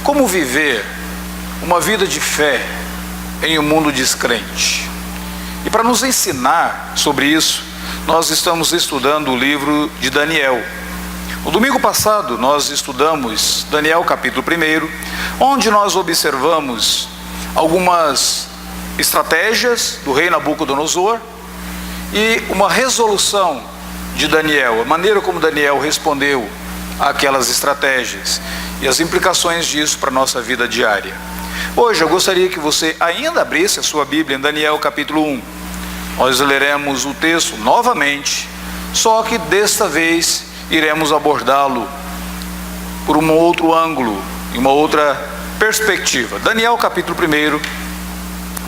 Como viver uma vida de fé em um mundo descrente? E para nos ensinar sobre isso, nós estamos estudando o livro de Daniel. No domingo passado nós estudamos Daniel capítulo 1, onde nós observamos algumas estratégias do rei Nabucodonosor e uma resolução de Daniel, a maneira como Daniel respondeu àquelas estratégias e as implicações disso para a nossa vida diária. Hoje eu gostaria que você ainda abrisse a sua Bíblia em Daniel capítulo 1. Nós leremos o texto novamente, só que desta vez iremos abordá-lo por um outro ângulo, em uma outra perspectiva. Daniel capítulo 1,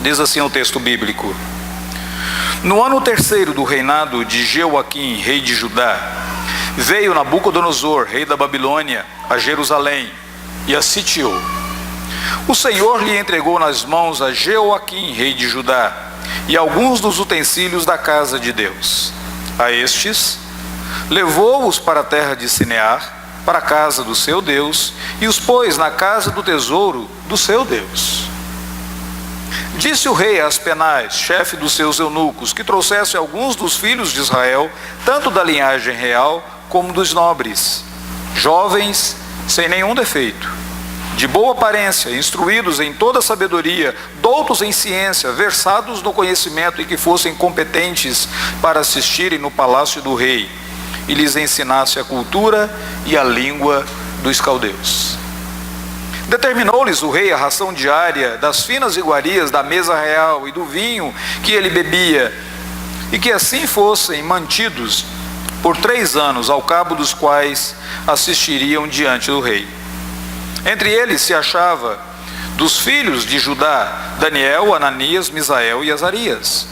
diz assim o texto bíblico: No ano terceiro do reinado de Jeoaquim, rei de Judá, veio Nabucodonosor, rei da Babilônia, a Jerusalém e a sitiou. O Senhor lhe entregou nas mãos a Jeoaquim, rei de Judá, e alguns dos utensílios da casa de Deus. A estes levou-os para a terra de Sinear, para a casa do seu Deus, e os pôs na casa do tesouro do seu Deus. Disse o rei a Aspenaz, chefe dos seus eunucos, que trouxesse alguns dos filhos de Israel, tanto da linhagem real como dos nobres, jovens, sem nenhum defeito, de boa aparência, instruídos em toda sabedoria, doutos em ciência, versados no conhecimento e que fossem competentes para assistirem no palácio do rei, e lhes ensinasse a cultura e a língua dos caldeus. Determinou-lhes o rei a ração diária das finas iguarias da mesa real e do vinho que ele bebia, e que assim fossem mantidos por 3 anos, ao cabo dos quais assistiriam diante do rei. Entre eles se achava, dos filhos de Judá, Daniel, Ananias, Misael e Azarias.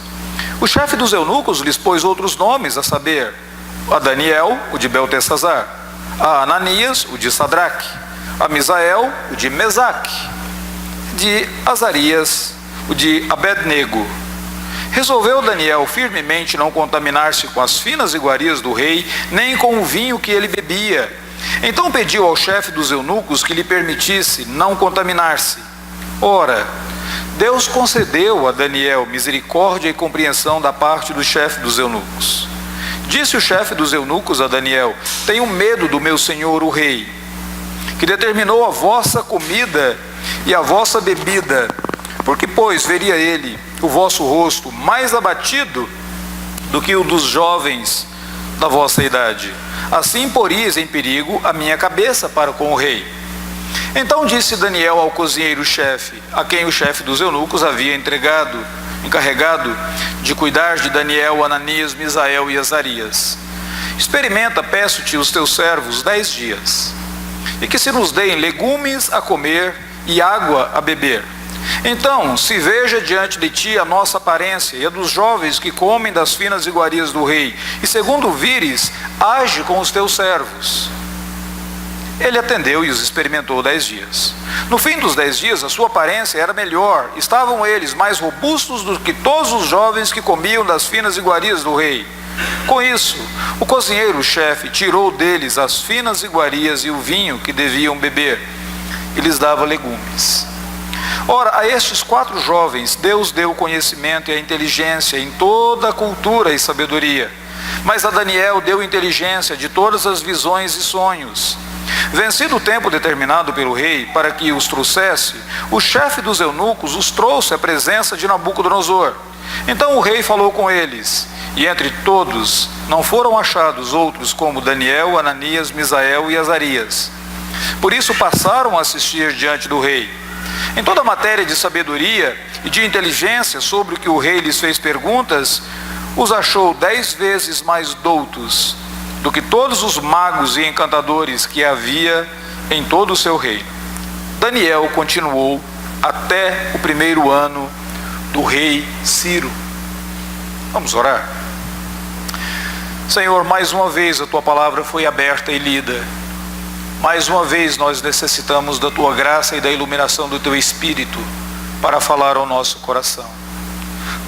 O chefe dos eunucos lhes pôs outros nomes, a saber, a Daniel, o de Beltesazar, a Ananias, o de Sadraque, a Misael, o de Mesaque, de Azarias, o de Abednego. Resolveu Daniel firmemente não contaminar-se com as finas iguarias do rei, nem com o vinho que ele bebia. Então pediu ao chefe dos eunucos que lhe permitisse não contaminar-se. Ora, Deus concedeu a Daniel misericórdia e compreensão da parte do chefe dos eunucos. Disse o chefe dos eunucos a Daniel: Tenho medo do meu senhor o rei, que determinou a vossa comida e a vossa bebida, porque, pois, veria ele o vosso rosto mais abatido do que o dos jovens da vossa idade. Assim poris em perigo a minha cabeça para com o rei. Então disse Daniel ao cozinheiro-chefe, a quem o chefe dos eunucos havia encarregado de cuidar de Daniel, Ananias, Misael e Azarias: Experimenta, peço-te, os teus servos 10 dias, e que se nos deem legumes a comer e água a beber. Então se veja diante de ti a nossa aparência e a dos jovens que comem das finas iguarias do rei, e segundo vires, age com os teus servos. Ele atendeu e os experimentou 10 dias. No fim dos 10 dias, a sua aparência era melhor. Estavam eles mais robustos do que todos os jovens que comiam das finas iguarias do rei. Com isso, o cozinheiro-chefe tirou deles as finas iguarias e o vinho que deviam beber, e lhes dava legumes. Ora, a estes 4 jovens, Deus deu o conhecimento e a inteligência em toda a cultura e sabedoria. Mas a Daniel deu inteligência de todas as visões e sonhos. Vencido o tempo determinado pelo rei para que os trouxesse, o chefe dos eunucos os trouxe à presença de Nabucodonosor. Então o rei falou com eles, e entre todos não foram achados outros como Daniel, Ananias, Misael e Azarias. Por isso passaram a assistir diante do rei. Em toda a matéria de sabedoria e de inteligência sobre o que o rei lhes fez perguntas, os achou 10 vezes mais doutos do que todos os magos e encantadores que havia em todo o seu reino. Daniel continuou até o 1º ano do rei Ciro. Vamos orar? Senhor, mais uma vez a Tua palavra foi aberta e lida. Mais uma vez nós necessitamos da Tua graça e da iluminação do Teu Espírito para falar ao nosso coração.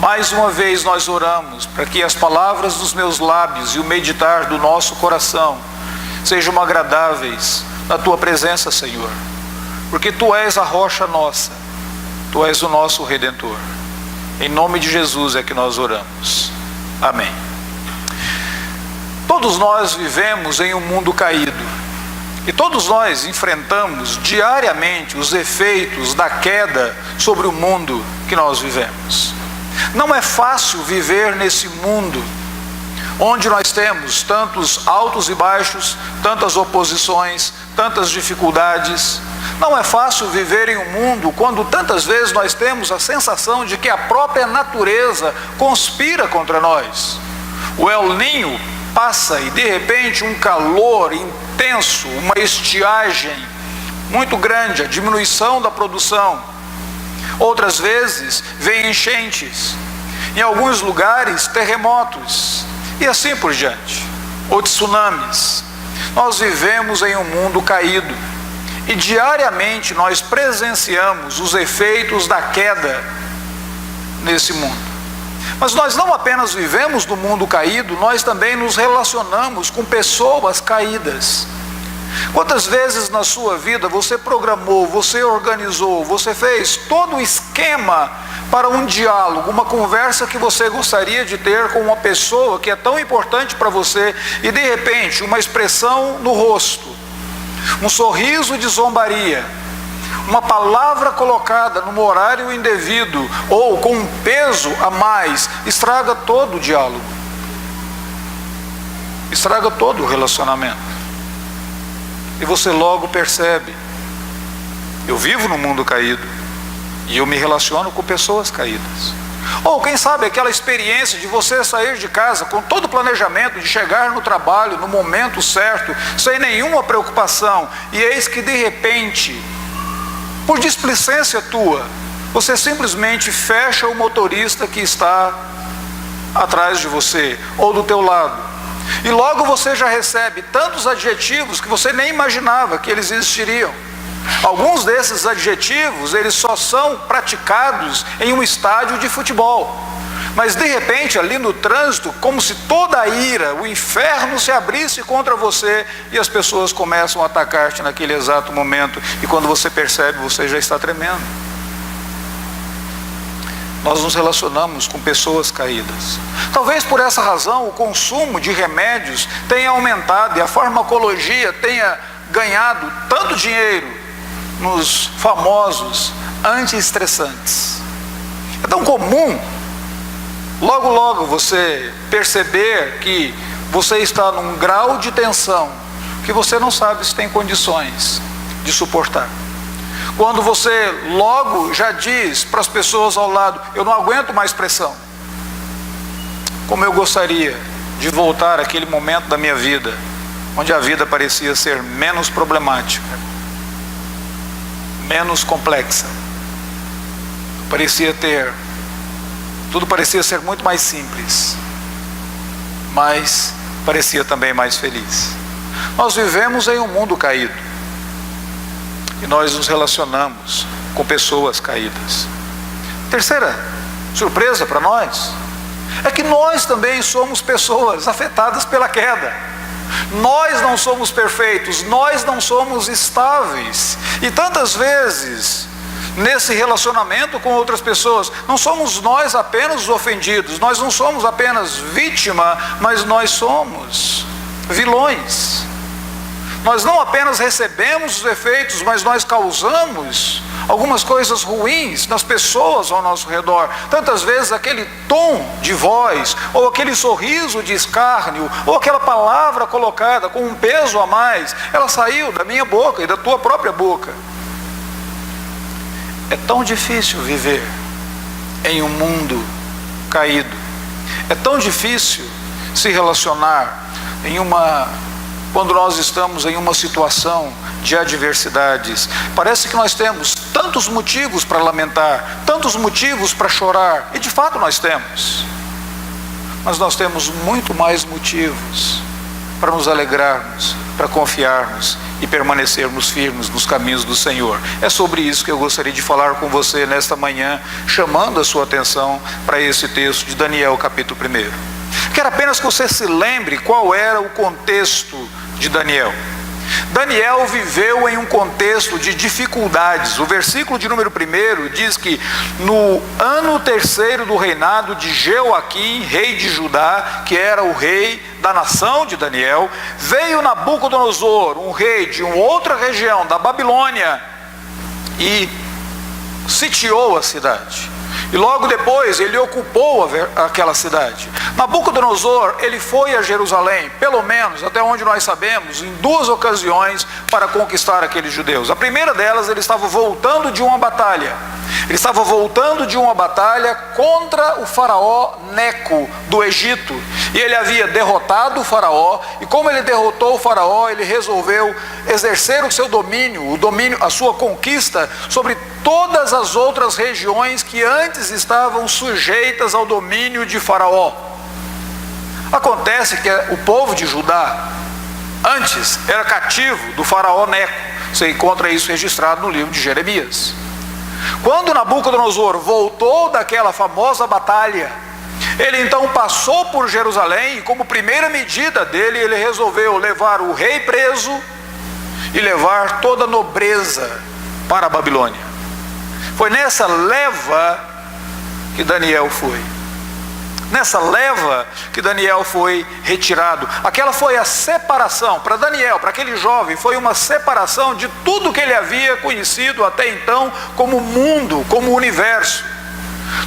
Mais uma vez nós oramos para que as palavras dos meus lábios e o meditar do nosso coração sejam agradáveis na Tua presença, Senhor. porque Tu és a rocha nossa, Tu és o nosso Redentor. Em nome de Jesus é que nós oramos. Amém. Todos nós vivemos em um mundo caído, e todos nós enfrentamos diariamente os efeitos da queda sobre o mundo que nós vivemos. Não é fácil viver nesse mundo onde nós temos tantos altos e baixos, tantas oposições, tantas dificuldades. Não é fácil viver em um mundo quando tantas vezes nós temos a sensação de que a própria natureza conspira contra nós. O El Niño passa e de repente um calor intenso, uma estiagem muito grande, a diminuição da produção. Outras vezes vem enchentes, em alguns lugares terremotos e assim por diante, ou tsunamis. Nós vivemos em um mundo caído e diariamente nós presenciamos os efeitos da queda nesse mundo. Mas nós não apenas vivemos no mundo caído, nós também nos relacionamos com pessoas caídas. Quantas vezes na sua vida você programou, você organizou, você fez todo o esquema para um diálogo, uma conversa que você gostaria de ter com uma pessoa que é tão importante para você, e de repente uma expressão no rosto, um sorriso de zombaria, uma palavra colocada no horário indevido ou com um peso a mais, estraga todo o diálogo, estraga todo o relacionamento. E você logo percebe: eu vivo no mundo caído e eu me relaciono com pessoas caídas. Ou quem sabe aquela experiência de você sair de casa com todo o planejamento de chegar no trabalho no momento certo, sem nenhuma preocupação, e eis que de repente, por displicência tua, você simplesmente fecha o motorista que está atrás de você ou do teu lado, e logo você já recebe tantos adjetivos que você nem imaginava que eles existiriam. Alguns desses adjetivos, eles só são praticados em um estádio de futebol, mas de repente ali no trânsito, como se toda a ira, o inferno se abrisse contra você, e as pessoas começam a atacar-te naquele exato momento, e quando você percebe, você já está tremendo. Nós nos relacionamos com pessoas caídas. Talvez por essa razão o consumo de remédios tenha aumentado e a farmacologia tenha ganhado tanto dinheiro nos famosos antiestressantes. É tão comum logo logo você perceber que você está num grau de tensão que você não sabe se tem condições de suportar. Quando você logo já diz para as pessoas ao lado: eu não aguento mais pressão. Como eu gostaria de voltar àquele momento da minha vida onde a vida parecia ser menos problemática, menos complexa. Tudo parecia ser muito mais simples, mas parecia também mais feliz. Nós vivemos em um mundo caído e nós nos relacionamos com pessoas caídas. Terceira surpresa para nós é que nós também somos pessoas afetadas pela queda. Nós não somos perfeitos, nós não somos estáveis, e tantas vezes nesse relacionamento com outras pessoas, não somos nós apenas os ofendidos, nós não somos apenas vítima, mas nós somos vilões. Nós não apenas recebemos os efeitos, mas nós causamos algumas coisas ruins nas pessoas ao nosso redor. Tantas vezes aquele tom de voz, ou aquele sorriso de escárnio, ou aquela palavra colocada com um peso a mais, ela saiu da minha boca e da tua própria boca. É tão difícil viver em um mundo caído. É tão difícil se relacionar quando nós estamos em uma situação de adversidades. Parece que nós temos tantos motivos para lamentar, tantos motivos para chorar, e de fato nós temos. Mas nós temos muito mais motivos para nos alegrarmos, para confiarmos e permanecermos firmes nos caminhos do Senhor. É sobre isso que eu gostaria de falar com você nesta manhã, chamando a sua atenção para esse texto de Daniel, capítulo 1. Quero apenas que você se lembre qual era o contexto de Daniel. Daniel viveu em um contexto de dificuldades. O versículo de número 1 diz que no ano 3º do reinado de Jeoaquim, rei de Judá, que era o rei da nação de Daniel, veio Nabucodonosor, um rei de uma outra região da Babilônia, e sitiou a cidade. E logo depois ele ocupou aquela cidade. Nabucodonosor, ele foi a Jerusalém, pelo menos, até onde nós sabemos, em 2 ocasiões para conquistar aqueles judeus. A primeira delas, ele estava voltando de uma batalha. Ele estava voltando de uma batalha contra o faraó Neco, do Egito. E ele havia derrotado o faraó, e como ele derrotou o faraó, ele resolveu exercer o seu domínio, a sua conquista sobre todas as outras regiões que antes estavam sujeitas ao domínio de Faraó. Acontece que o povo de Judá antes era cativo do faraó Neco. Você encontra isso registrado no livro de Jeremias. Quando Nabucodonosor voltou daquela famosa batalha, ele então passou por Jerusalém, e como primeira medida dele, ele resolveu levar o rei preso e levar toda a nobreza para a Babilônia. Foi nessa leva que Daniel foi. Nessa leva que Daniel foi retirado. Aquela foi a separação, para Daniel, para aquele jovem, foi uma separação de tudo que ele havia conhecido até então como mundo, como universo.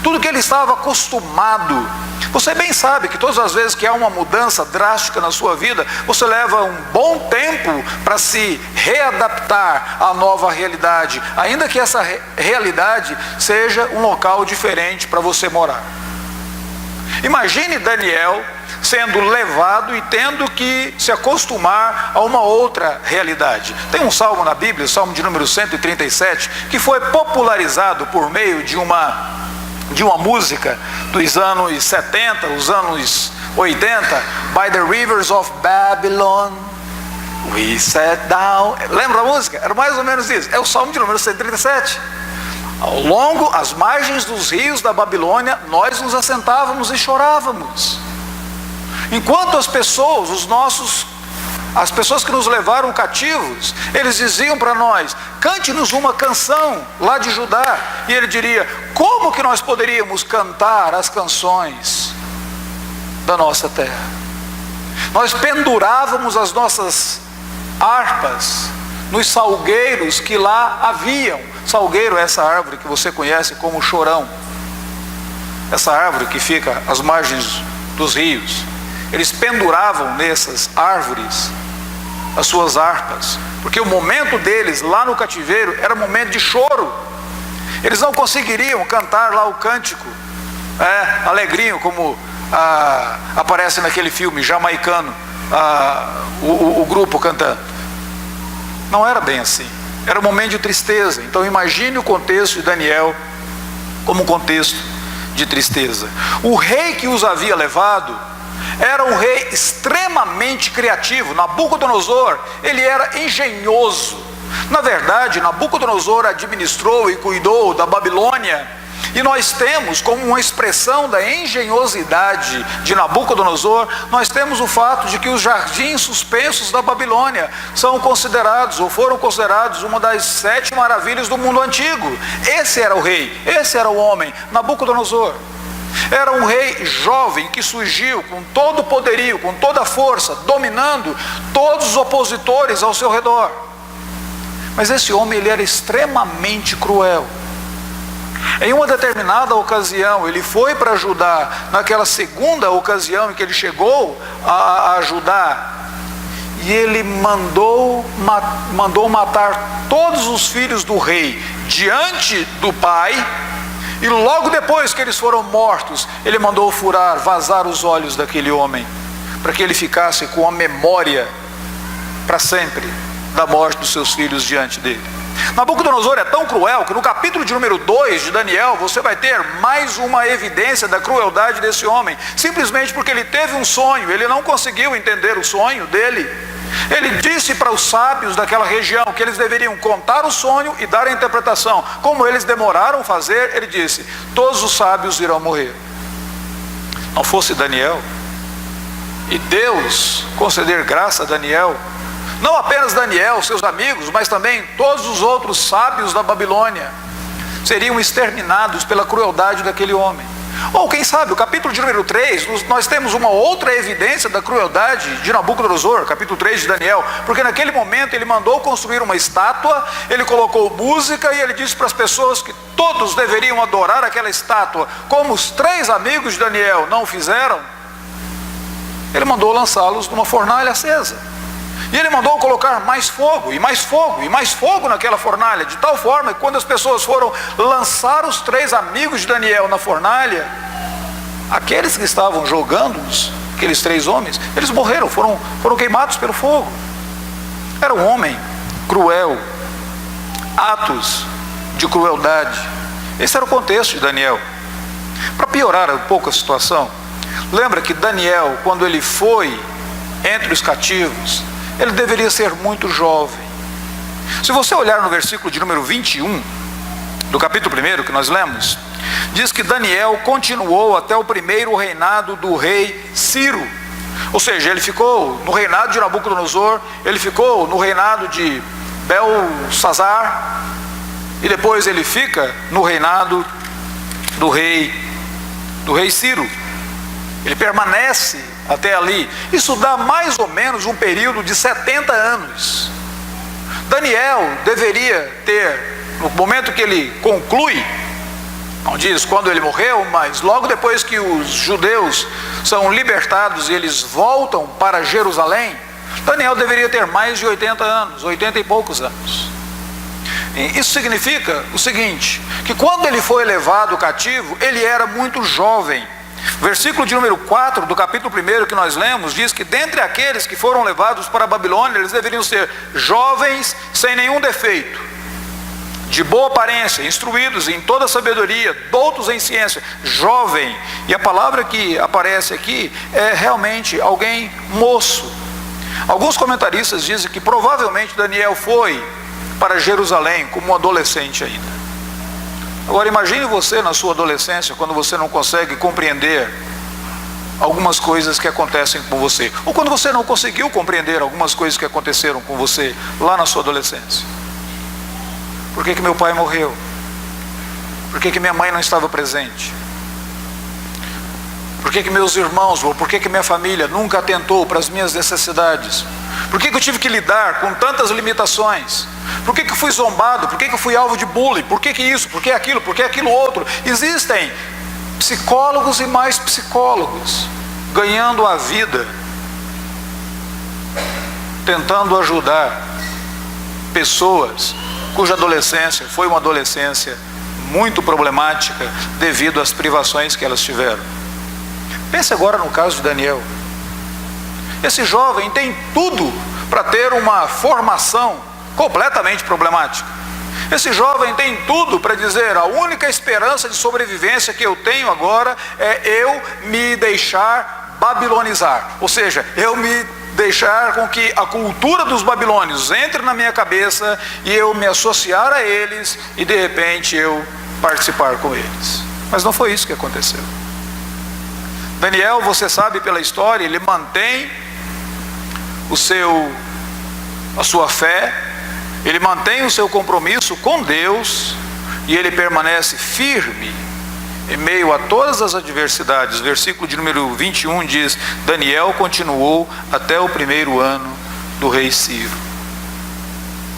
Tudo que ele estava acostumado. Você bem sabe que todas as vezes que há uma mudança drástica na sua vida, você leva um bom tempo para se readaptar à nova realidade, ainda que essa realidade seja um local diferente para você morar. Imagine Daniel sendo levado e tendo que se acostumar a uma outra realidade. Tem um salmo na Bíblia, o salmo de número 137, que foi popularizado por meio de uma música dos anos 70, os anos 80, By the Rivers of Babylon, we sat down. Lembra a música? Era mais ou menos isso. É o salmo de número 137. Ao longo, às margens dos rios da Babilônia, nós nos assentávamos e chorávamos. Enquanto as pessoas, as pessoas que nos levaram cativos, eles diziam para nós: cante-nos uma canção lá de Judá. E ele diria: como que nós poderíamos cantar as canções da nossa terra? Nós pendurávamos as nossas harpas nos salgueiros que lá haviam. Salgueiro é essa árvore que você conhece como chorão, essa árvore que fica às margens dos rios. Eles penduravam nessas árvores as suas harpas, porque o momento deles lá no cativeiro era momento de choro. Eles não conseguiriam cantar lá o cântico alegrinho, como aparece naquele filme jamaicano, o grupo cantando. Não era bem assim, era um momento de tristeza. Então imagine o contexto de Daniel como um contexto de tristeza. O rei que os havia levado era um rei extremamente criativo. Nabucodonosor, ele era engenhoso. Na verdade, Nabucodonosor administrou e cuidou da Babilônia. E nós temos, como uma expressão da engenhosidade de Nabucodonosor, nós temos o fato de que os jardins suspensos da Babilônia são considerados, ou foram considerados, uma das 7 maravilhas do mundo antigo. Esse era o rei, esse era o homem, Nabucodonosor. Era um rei jovem que surgiu com todo o poderio, com toda a força, dominando todos os opositores ao seu redor. Mas esse homem, ele era extremamente cruel. Em uma determinada ocasião, ele foi para Judá, naquela segunda ocasião em que ele chegou a Judá, e ele mandou matar todos os filhos do rei diante do pai. E logo depois que eles foram mortos, ele mandou vazar os olhos daquele homem, para que ele ficasse com a memória para sempre da morte dos seus filhos diante dele. Nabucodonosor é tão cruel que no capítulo de número 2 de Daniel, você vai ter mais uma evidência da crueldade desse homem, simplesmente porque ele teve um sonho, ele não conseguiu entender o sonho dele. Ele disse para os sábios daquela região que eles deveriam contar o sonho e dar a interpretação. Como eles demoraram a fazer, ele disse: todos os sábios irão morrer. Não fosse Daniel, e Deus conceder graça a Daniel, Não apenas Daniel, seus amigos, mas também todos os outros sábios da Babilônia seriam exterminados pela crueldade daquele homem. Ou quem sabe, o capítulo de número 3, nós temos uma outra evidência da crueldade de Nabucodonosor, capítulo 3 de Daniel, porque naquele momento ele mandou construir uma estátua, ele colocou música e ele disse para as pessoas que todos deveriam adorar aquela estátua. Como os 3 amigos de Daniel não o fizeram, ele mandou lançá-los numa fornalha acesa. E ele mandou colocar mais fogo, e mais fogo, e mais fogo naquela fornalha, de tal forma que quando as pessoas foram lançar os 3 amigos de Daniel na fornalha, aqueles que estavam jogando-os, aqueles 3 homens, eles morreram, foram queimados pelo fogo. Era um homem cruel, atos de crueldade. Esse era o contexto de Daniel. Para piorar um pouco a situação, lembra que Daniel, quando ele foi entre os cativos, ele deveria ser muito jovem. Se você olhar no versículo de número 21, do capítulo 1 que nós lemos, diz que Daniel continuou até o primeiro reinado do rei Ciro. Ou seja, ele ficou no reinado de Nabucodonosor, ele ficou no reinado de Belsazar, e depois ele fica no reinado do rei Ciro. Ele permanece até ali. Isso dá mais ou menos um período de 70 anos. Daniel deveria ter, no momento que ele conclui, não diz quando ele morreu, mas logo depois que os judeus são libertados e eles voltam para Jerusalém, Daniel deveria ter mais de 80 anos, 80 e poucos anos. E isso significa o seguinte, que quando ele foi levado cativo, ele era muito jovem. Versículo de número 4 do capítulo 1 que nós lemos, diz que dentre aqueles que foram levados para a Babilônia, eles deveriam ser jovens sem nenhum defeito, de boa aparência, instruídos em toda sabedoria, doutos em ciência, jovem. E a palavra que aparece aqui é realmente alguém moço. Alguns comentaristas dizem que provavelmente Daniel foi para Jerusalém como um adolescente ainda. Agora imagine você na sua adolescência, quando você não consegue compreender algumas coisas que acontecem com você, ou quando você não conseguiu compreender algumas coisas que aconteceram com você lá na sua adolescência. Por que meu pai morreu? Por que minha mãe não estava presente? Por que meus irmãos, ou por que minha família nunca atentou para as minhas necessidades? Por que eu tive que lidar com tantas limitações? Por que eu fui zombado? Por que eu fui alvo de bullying? Por que isso? Por que aquilo? Por que aquilo outro? Existem psicólogos e mais psicólogos ganhando a vida, tentando ajudar pessoas cuja adolescência foi uma adolescência muito problemática devido às privações que elas tiveram. Pense agora no caso de Daniel. Esse jovem tem tudo para ter uma formação completamente problemática. Esse jovem tem tudo para dizer: a única esperança de sobrevivência que eu tenho agora é eu me deixar babilonizar. Ou seja, eu me deixar com que a cultura dos babilônios entre na minha cabeça e eu me associar a eles e de repente eu participar com eles. Mas não foi isso que aconteceu. Daniel, você sabe pela história, ele mantém a sua fé, ele mantém o seu compromisso com Deus e ele permanece firme em meio a todas as adversidades. Versículo de número 21 diz: Daniel continuou até o primeiro ano do rei Ciro.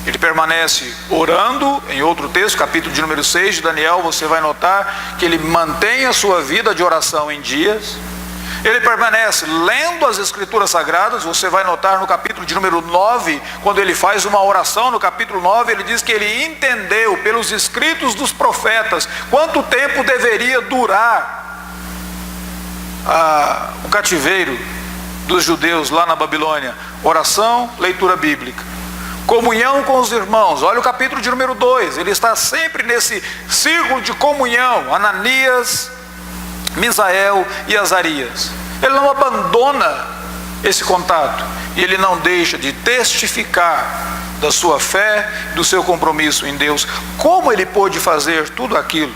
Ele permanece orando. Em outro texto, capítulo de número 6 de Daniel, você vai notar que ele mantém a sua vida de oração em dias. Ele permanece lendo as escrituras sagradas. Você vai notar no capítulo de número 9, quando ele faz uma oração, no capítulo 9, ele diz que ele entendeu pelos escritos dos profetas quanto tempo deveria durar o cativeiro dos judeus lá na Babilônia. Oração, leitura bíblica, comunhão com os irmãos. Olha o capítulo de número 2, ele está sempre nesse círculo de comunhão. Ananias, Misael e Azarias. Ele não abandona esse contato e ele não deixa de testificar da sua fé, do seu compromisso em Deus. Como ele pôde fazer tudo aquilo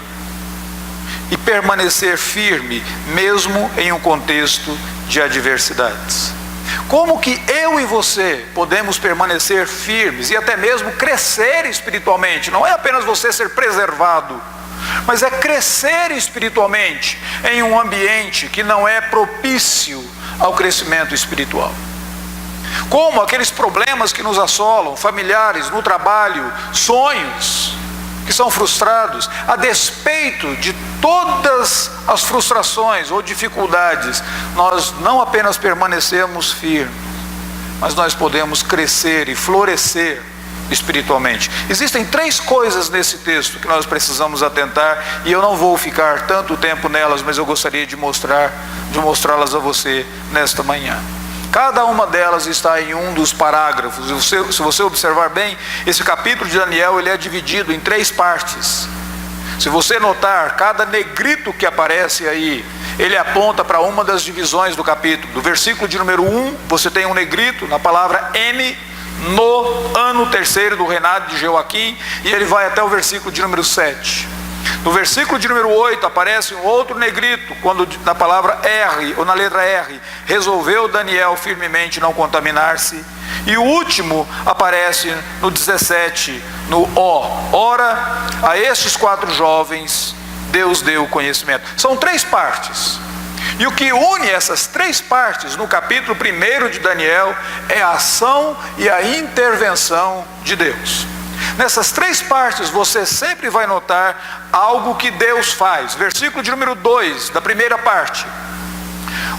e permanecer firme mesmo em um contexto de adversidades? Como que eu e você podemos permanecer firmes e até mesmo crescer espiritualmente? Não é apenas você ser preservado, mas é crescer espiritualmente em um ambiente que não é propício ao crescimento espiritual. Como aqueles problemas que nos assolam, familiares, no trabalho, sonhos que são frustrados, a despeito de todas as frustrações ou dificuldades, nós não apenas permanecemos firmes, mas nós podemos crescer e florescer espiritualmente. Existem 3 coisas nesse texto que nós precisamos atentar, e eu não vou ficar tanto tempo nelas, mas eu gostaria de mostrá-las a você nesta manhã. Cada uma delas está em um dos parágrafos. Se você observar bem, esse capítulo de Daniel, ele é dividido em 3 partes. Se você notar, cada negrito que aparece aí, ele aponta para uma das divisões do capítulo. Do versículo de número 1, você tem um negrito na palavra N, no ano 3º do reinado de Jeoaquim, e ele vai até o versículo de número 7. No versículo de número 8 aparece um outro negrito, quando na palavra R, ou na letra R, resolveu Daniel firmemente não contaminar-se. E o último aparece no 17, no O. Ora, a estes 4 jovens Deus deu conhecimento. São 3 partes. E o que une essas 3 partes no capítulo 1 de Daniel é a ação e a intervenção de Deus. Nessas 3 partes você sempre vai notar algo que Deus faz. Versículo de número 2, da primeira parte.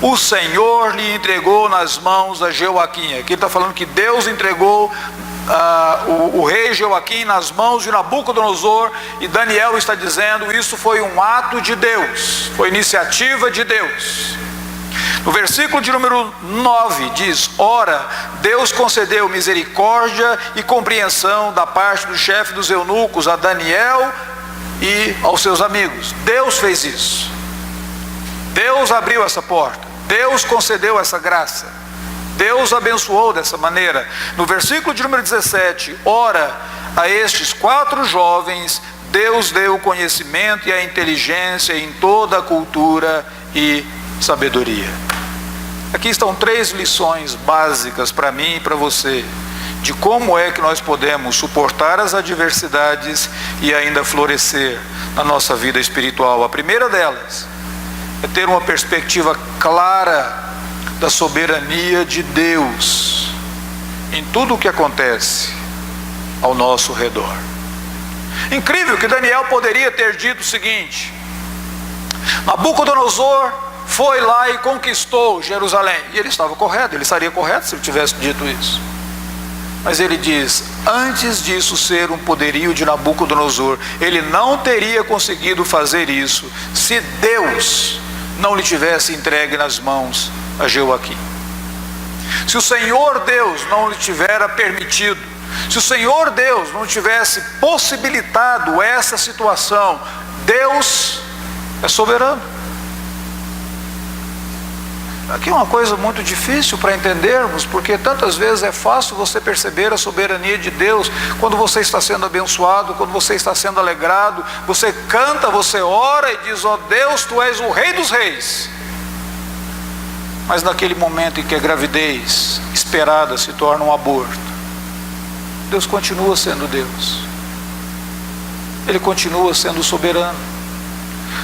O Senhor lhe entregou nas mãos a Jeoaquim. Aqui está falando que Deus entregou o rei Jeoaquim nas mãos de Nabucodonosor, e Daniel está dizendo, isso foi um ato de Deus, foi iniciativa de Deus. No versículo de número 9 diz, ora, Deus concedeu misericórdia e compreensão da parte do chefe dos eunucos a Daniel e aos seus amigos. Deus fez isso. Deus abriu essa porta. Deus concedeu essa graça. Deus abençoou dessa maneira. No versículo de número 17, ora, a estes 4 jovens Deus deu o conhecimento e a inteligência em toda a cultura e sabedoria. Aqui estão 3 lições básicas para mim e para você, de como é que nós podemos suportar as adversidades e ainda florescer na nossa vida espiritual. A primeira delas é ter uma perspectiva clara da soberania de Deus em tudo o que acontece ao nosso redor. Incrível que Daniel poderia ter dito o seguinte: Nabucodonosor foi lá e conquistou Jerusalém. E ele estava correto, ele estaria correto se ele tivesse dito isso. Mas ele diz, antes disso ser um poderio de Nabucodonosor, ele não teria conseguido fazer isso se Deus não lhe tivesse entregue nas mãos a Jeoaquim. Se o Senhor Deus não lhe tivera permitido, se o Senhor Deus não tivesse possibilitado essa situação, Deus é soberano. Aqui é uma coisa muito difícil para entendermos, porque tantas vezes é fácil você perceber a soberania de Deus quando você está sendo abençoado, quando você está sendo alegrado, você canta, você ora e diz, ó Deus, Tu és o Rei dos Reis. Mas naquele momento em que a gravidez esperada se torna um aborto, Deus continua sendo Deus. Ele continua sendo soberano.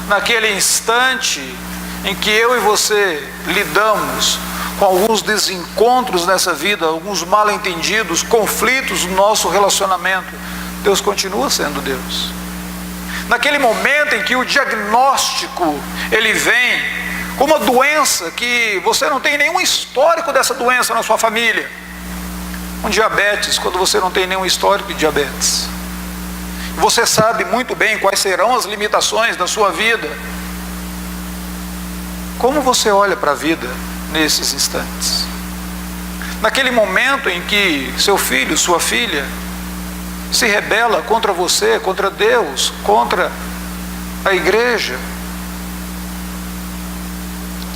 Naquele instante em que eu e você lidamos com alguns desencontros nessa vida, alguns mal-entendidos, conflitos no nosso relacionamento, Deus continua sendo Deus. Naquele momento em que o diagnóstico ele vem com uma doença que você não tem nenhum histórico dessa doença na sua família, um diabetes, quando você não tem nenhum histórico de diabetes, você sabe muito bem quais serão as limitações da sua vida. Como você olha para a vida nesses instantes? Naquele momento em que seu filho, sua filha se rebela contra você, contra Deus, contra a igreja,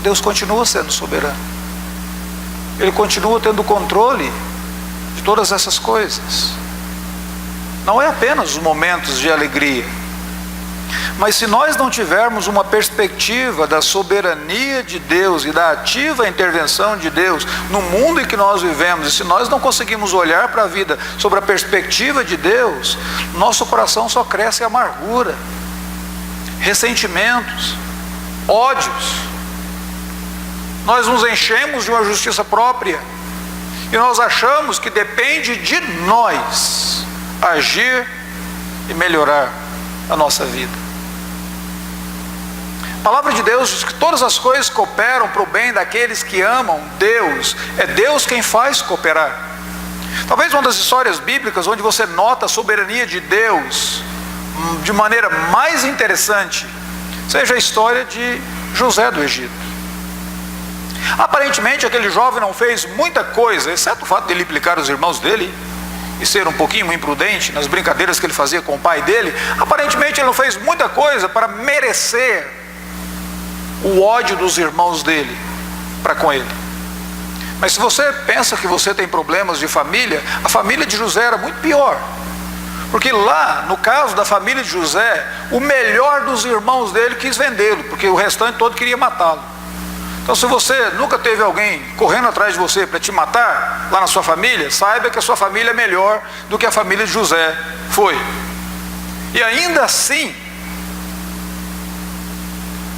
Deus continua sendo soberano. Ele continua tendo controle de todas essas coisas. Não é apenas os momentos de alegria, Mas se nós não tivermos uma perspectiva da soberania de Deus e da ativa intervenção de Deus no mundo em que nós vivemos, e se nós não conseguimos olhar para a vida sobre a perspectiva de Deus, nosso coração só cresce amargura, ressentimentos, ódios. Nós nos enchemos de uma justiça própria e nós achamos que depende de nós agir e melhorar a nossa vida. A palavra de Deus diz que todas as coisas cooperam para o bem daqueles que amam Deus. É Deus quem faz cooperar. Talvez uma das histórias bíblicas onde você nota a soberania de Deus de maneira mais interessante seja a história de José do Egito. Aparentemente aquele jovem não fez muita coisa, exceto o fato de ele implicar os irmãos dele e ser um pouquinho imprudente nas brincadeiras que ele fazia com o pai dele. Aparentemente ele não fez muita coisa para merecer o ódio dos irmãos dele para com ele. Mas se você pensa que você tem problemas de família, a família de José era muito pior. Porque lá, no caso da família de José, o melhor dos irmãos dele quis vendê-lo, porque o restante todo queria matá-lo. Então, se você nunca teve alguém correndo atrás de você para te matar lá na sua família, saiba que a sua família é melhor do que a família de José foi. E ainda assim,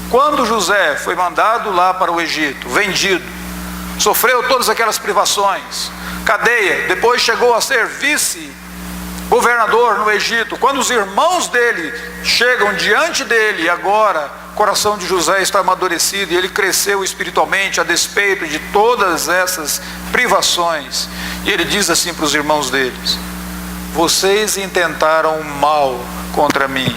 quando José foi mandado lá para o Egito, vendido, sofreu todas aquelas privações, cadeia, depois chegou a ser vice-governador no Egito. Quando os irmãos dele chegam diante dele, agora o coração de José está amadurecido e ele cresceu espiritualmente a despeito de todas essas privações. E ele diz assim para os irmãos deles: vocês intentaram o mal contra mim,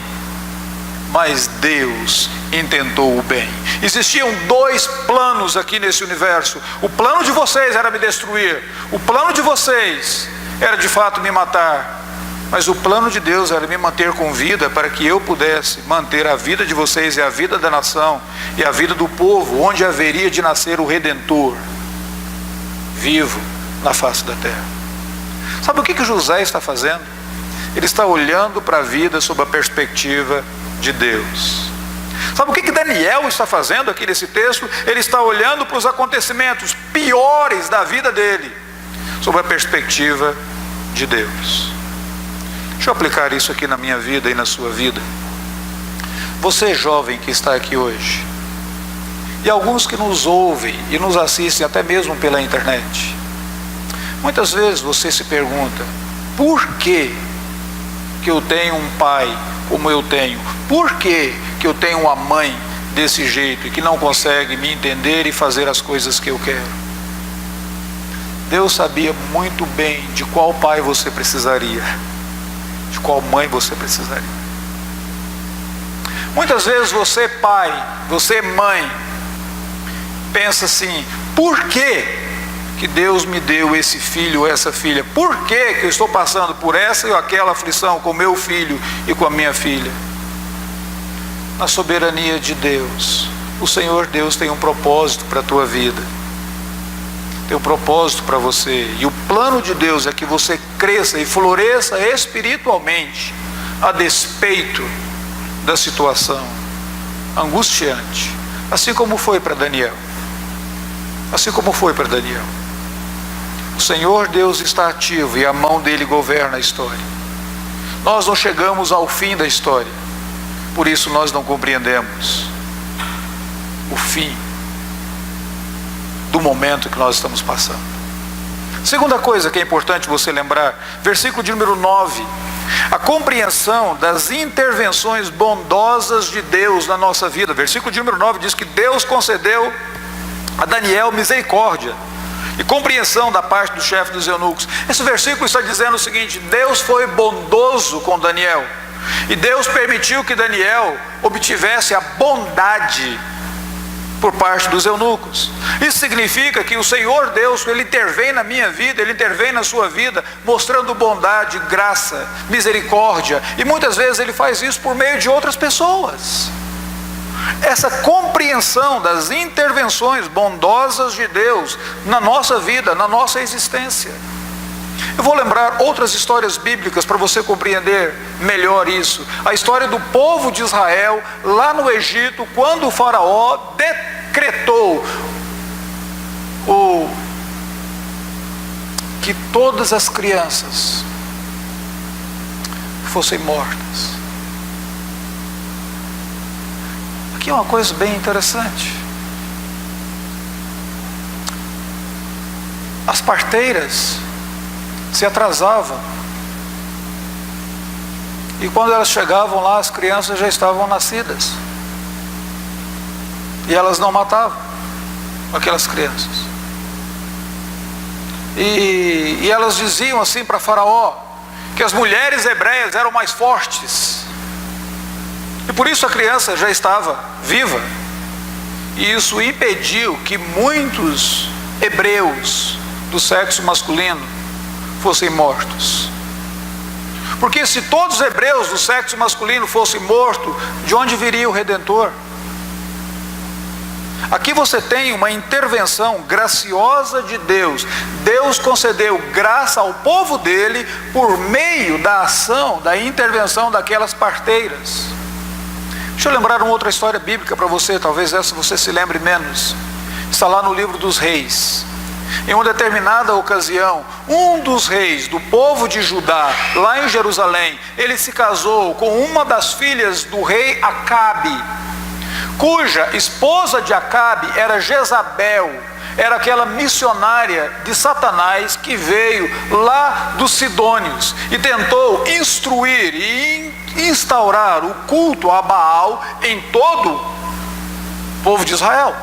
mas Deus intentou o bem. Existiam dois planos aqui nesse universo. O plano de vocês era me destruir, o plano de vocês era de fato me matar, mas o plano de Deus era me manter com vida para que eu pudesse manter a vida de vocês e a vida da nação e a vida do povo, onde haveria de nascer o Redentor vivo na face da terra. Sabe o que José está fazendo? Ele está olhando para a vida sob a perspectiva de Deus. Sabe o que Daniel está fazendo aqui nesse texto? Ele está olhando para os acontecimentos piores da vida dele sob a perspectiva de Deus. Deixa eu aplicar isso aqui na minha vida e na sua vida. Você jovem que está aqui hoje, e alguns que nos ouvem e nos assistem até mesmo pela internet, muitas vezes você se pergunta: por que eu tenho um pai como eu tenho? Por que eu tenho uma mãe desse jeito e que não consegue me entender e fazer as coisas que eu quero? Deus sabia muito bem de qual pai você precisaria, de qual mãe você precisaria. Muitas vezes você pai, você mãe, pensa assim: por que Deus me deu esse filho ou essa filha? Por que eu estou passando por essa ou aquela aflição com meu filho e com a minha filha? Na soberania de Deus, o Senhor Deus tem um propósito para a tua vida, tem um propósito para você, e o plano de Deus é que você cresça e floresça espiritualmente a despeito da situação angustiante, assim como foi para Daniel. Assim como foi para Daniel. O Senhor Deus está ativo e a mão dele governa a história. Nós não chegamos ao fim da história, por isso nós não compreendemos o fim do momento que nós estamos passando. Segunda coisa que é importante você lembrar, versículo de número 9, a compreensão das intervenções bondosas de Deus na nossa vida. Versículo de número 9 diz que Deus concedeu a Daniel misericórdia e compreensão da parte do chefe dos eunucos. Esse versículo está dizendo o seguinte: Deus foi bondoso com Daniel, e Deus permitiu que Daniel obtivesse a bondade por parte dos eunucos. Isso significa que o Senhor Deus, Ele intervém na minha vida, Ele intervém na sua vida, mostrando bondade, graça, misericórdia, e muitas vezes Ele faz isso por meio de outras pessoas. Essa compreensão das intervenções bondosas de Deus na nossa vida, na nossa existência, Eu vou lembrar outras histórias bíblicas para você compreender melhor isso. A história do povo de Israel lá no Egito, quando o faraó decretou que todas as crianças fossem mortas. Aqui é uma coisa bem interessante. As parteiras se atrasavam, e quando elas chegavam lá, as crianças já estavam nascidas, e elas não matavam aquelas crianças, e elas diziam assim para Faraó, que as mulheres hebreias eram mais fortes, e por isso a criança já estava viva, e isso impediu que muitos hebreus do sexo masculino fossem mortos. Porque se todos os hebreus do sexo masculino fossem mortos, de onde viria o Redentor? Aqui você tem uma intervenção graciosa de Deus. Deus concedeu graça ao povo dele por meio da ação, da intervenção daquelas parteiras. Deixa eu lembrar uma outra história bíblica para você, talvez essa você se lembre menos. Está lá no livro dos Reis. Em uma determinada ocasião, um dos reis do povo de Judá, lá em Jerusalém, ele se casou com uma das filhas do rei Acabe, cuja esposa de Acabe era Jezabel, era aquela missionária de Satanás que veio lá dos Sidônios e tentou instruir e instaurar o culto a Baal em todo o povo de Israel.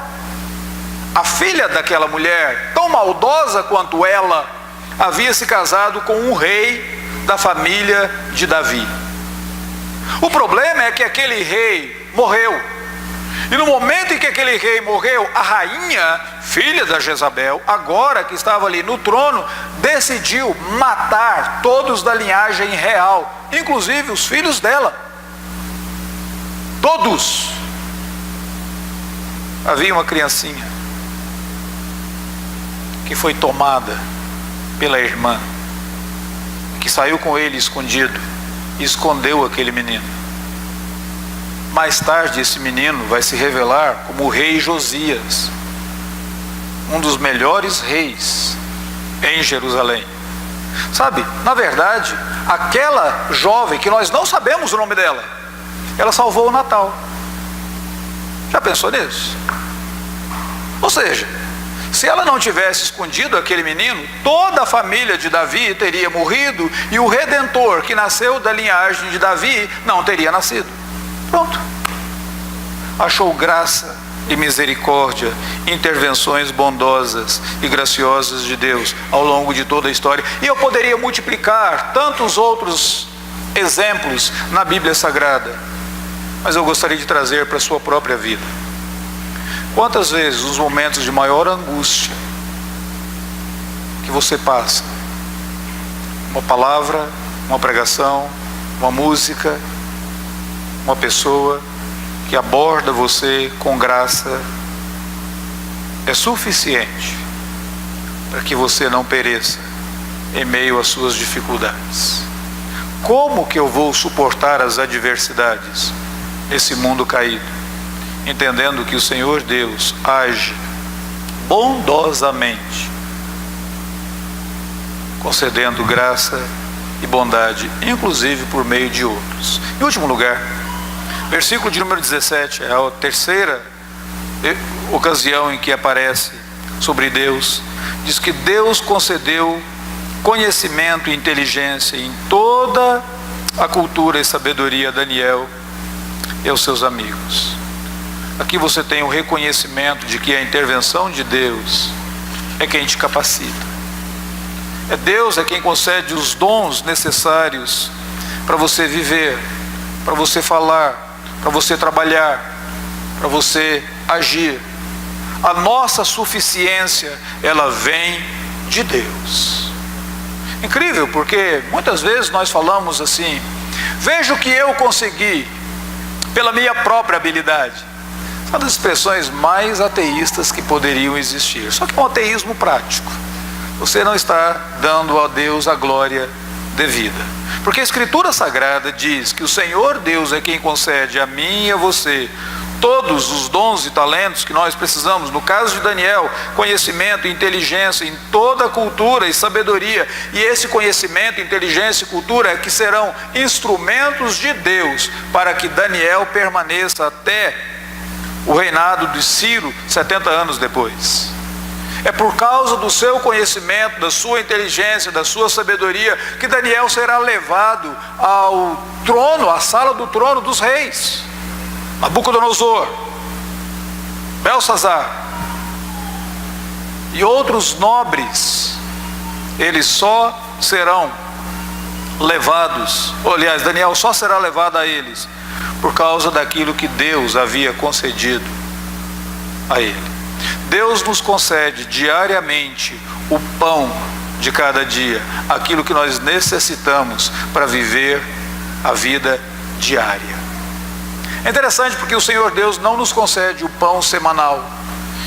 A filha daquela mulher, tão maldosa quanto ela, havia se casado com um rei da família de Davi. O problema é que aquele rei morreu. E no momento em que aquele rei morreu, a rainha, filha da Jezabel, agora que estava ali no trono, decidiu matar todos da linhagem real, inclusive os filhos dela. Todos. Havia uma criancinha que foi tomada pela irmã, que saiu com ele escondido e escondeu aquele menino. Mais tarde esse menino vai se revelar como o rei Josias, um dos melhores reis em Jerusalém. Sabe, na verdade, aquela jovem que nós não sabemos o nome dela, ela salvou o Natal. Já pensou nisso? Ou seja, se ela não tivesse escondido aquele menino, toda a família de Davi teria morrido e o Redentor, que nasceu da linhagem de Davi, não teria nascido. Pronto. Achou graça e misericórdia, intervenções bondosas e graciosas de Deus ao longo de toda a história. E eu poderia multiplicar tantos outros exemplos na Bíblia Sagrada, mas eu gostaria de trazer para a sua própria vida. Quantas vezes, nos momentos de maior angústia que você passa, uma palavra, uma pregação, uma música, uma pessoa que aborda você com graça, é suficiente para que você não pereça em meio às suas dificuldades? Como que eu vou suportar as adversidades nesse mundo caído? Entendendo que o Senhor Deus age bondosamente, concedendo graça e bondade, inclusive por meio de outros. Em último lugar, versículo de número 17, é a terceira ocasião em que aparece sobre Deus. Diz que Deus concedeu conhecimento e inteligência em toda a cultura e sabedoria a Daniel e aos seus amigos. Aqui você tem o reconhecimento de que a intervenção de Deus é quem te capacita. Deus é quem concede os dons necessários para você viver, para você falar, para você trabalhar, para você agir. A nossa suficiência, ela vem de Deus. Incrível, porque muitas vezes nós falamos assim: veja o que eu consegui pela minha própria habilidade. Uma das expressões mais ateístas que poderiam existir. Só que é um ateísmo prático. você não está dando a Deus a glória devida. Porque a Escritura Sagrada diz que o Senhor Deus é quem concede a mim e a você todos os dons e talentos que nós precisamos. No caso de Daniel, conhecimento, inteligência em toda a cultura e sabedoria. E esse conhecimento, inteligência e cultura é que serão instrumentos de Deus para que Daniel permaneça até o reinado de Ciro 70 anos depois. É por causa do seu conhecimento, da sua inteligência, da sua sabedoria, que Daniel será levado ao trono, à sala do trono dos reis. Nabucodonosor, Belsazar e outros nobres, eles só serão levados, aliás, Daniel só será levado a eles por causa daquilo que Deus havia concedido a ele. Deus nos concede diariamente o pão de cada dia, aquilo que nós necessitamos para viver a vida diária. É interessante porque o Senhor Deus não nos concede o pão semanal,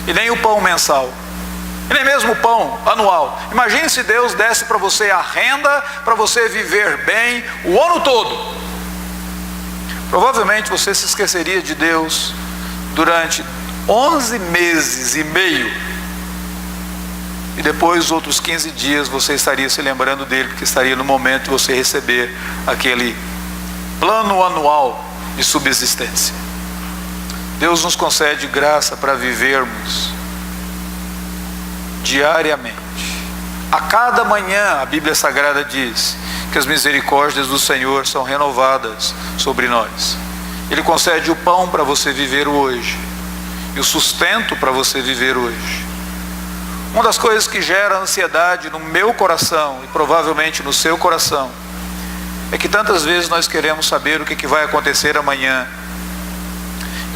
e nem o pão mensal, e nem mesmo o pão anual. Imagine se Deus desse para você a renda para você viver bem o ano todo. Provavelmente você se esqueceria de Deus durante 11 meses e meio, e depois os outros 15 dias você estaria se lembrando dele, porque estaria no momento de você receber aquele plano anual de subsistência. Deus nos concede graça para vivermos diariamente. A cada manhã, a Bíblia Sagrada diz que as misericórdias do Senhor são renovadas sobre nós. Ele concede o pão para você viver hoje e o sustento para você viver hoje. Uma das coisas que gera ansiedade no meu coração e provavelmente no seu coração é que tantas vezes nós queremos saber o que vai acontecer amanhã,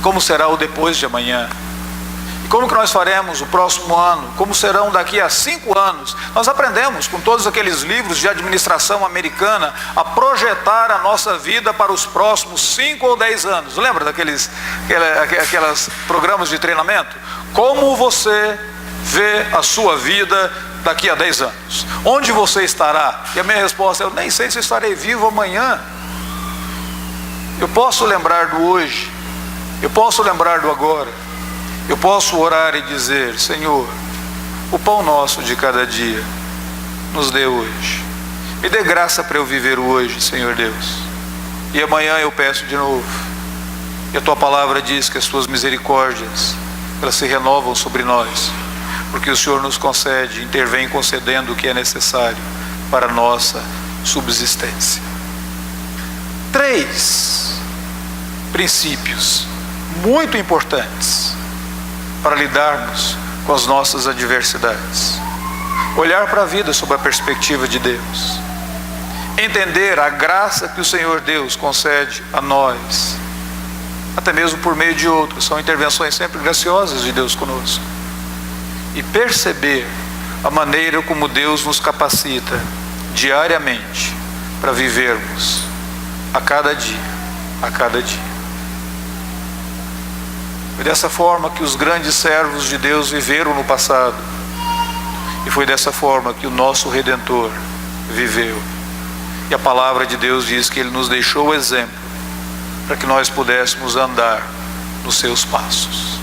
como será o depois de amanhã, e como que nós faremos o próximo ano, como serão daqui a 5 anos. Nós aprendemos com todos aqueles livros de administração americana a projetar a nossa vida para os próximos 5 ou 10 anos. Lembra daqueles programas de treinamento? Como você vê a sua vida daqui a 10 anos? Onde você estará? E a minha resposta é: eu nem sei se estarei vivo amanhã. Eu posso lembrar do hoje, eu posso lembrar do agora, eu posso orar e dizer: Senhor, o pão nosso de cada dia nos dê hoje, me dê graça para eu viver o hoje, Senhor Deus, e amanhã eu peço de novo. E a tua palavra diz que as tuas misericórdias, elas se renovam sobre nós, porque o Senhor nos concede, intervém concedendo o que é necessário para a nossa subsistência. 3 princípios muito importantes para lidarmos com as nossas adversidades. Olhar para a vida sob a perspectiva de Deus. Entender a graça que o Senhor Deus concede a nós, até mesmo por meio de outros. São intervenções sempre graciosas de Deus conosco. E perceber a maneira como Deus nos capacita diariamente para vivermos a cada dia, a cada dia. Foi dessa forma que os grandes servos de Deus viveram no passado, e foi dessa forma que o nosso Redentor viveu. E a palavra de Deus diz que Ele nos deixou o exemplo para que nós pudéssemos andar nos seus passos.